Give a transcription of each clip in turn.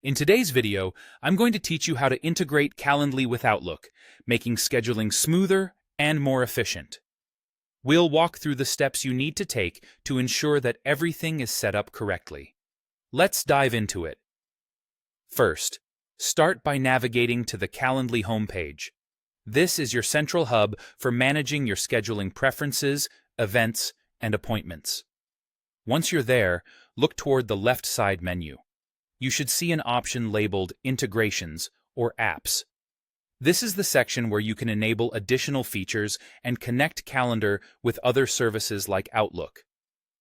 In today's video, I'm going to teach you how to integrate Calendly with Outlook, making scheduling smoother and more efficient. We'll walk through the steps you need to take to ensure that everything is set up correctly. Let's dive into it. First, start by navigating to the Calendly homepage. This is your central hub for managing your scheduling preferences, events, and appointments. Once you're there, look toward the left side menu. You should see an option labeled Integrations or Apps. This is the section where you can enable additional features and connect Calendar with other services like Outlook.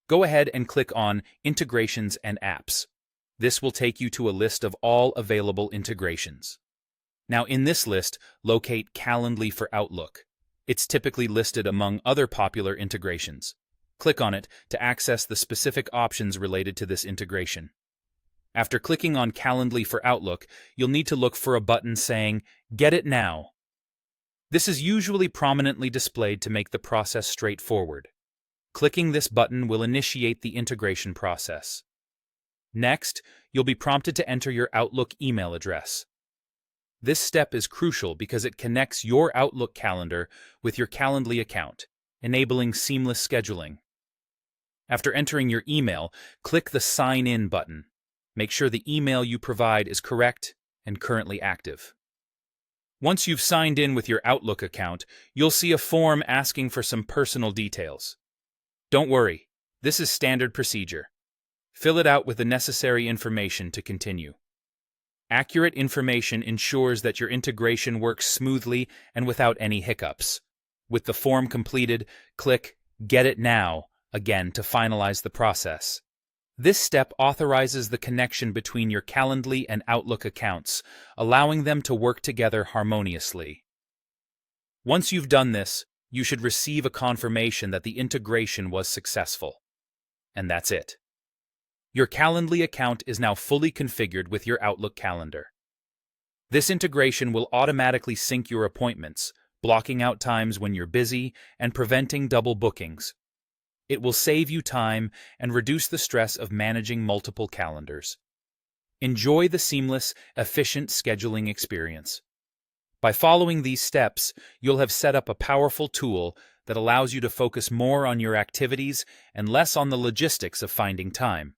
Go ahead and click on Integrations and Apps. This will take you to a list of all available integrations. Now in this list, locate Calendly for Outlook. It's typically listed among other popular integrations. Click on it to access the specific options related to this integration. After clicking on Calendly for Outlook, you'll need to look for a button saying, Get it now. This is usually prominently displayed to make the process straightforward. Clicking this button will initiate the integration process. Next, you'll be prompted to enter your Outlook email address. This step is crucial because it connects your Outlook calendar with your Calendly account, enabling seamless scheduling. After entering your email, click the Sign In button. Make sure the email you provide is correct and currently active. Once you've signed in with your Outlook account, you'll see a form asking for some personal details. Don't worry, this is standard procedure. Fill it out with the necessary information to continue. Accurate information ensures that your integration works smoothly and without any hiccups. With the form completed, click Get It Now again to finalize the process. This step authorizes the connection between your Calendly and Outlook accounts, allowing them to work together harmoniously. Once you've done this, you should receive a confirmation that the integration was successful. And that's it. Your Calendly account is now fully configured with your Outlook calendar. This integration will automatically sync your appointments, blocking out times when you're busy and preventing double bookings. It will save you time and reduce the stress of managing multiple calendars. Enjoy the seamless, efficient scheduling experience. By following these steps, you'll have set up a powerful tool that allows you to focus more on your activities and less on the logistics of finding time.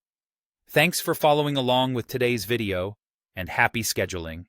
Thanks for following along with today's video, and happy scheduling.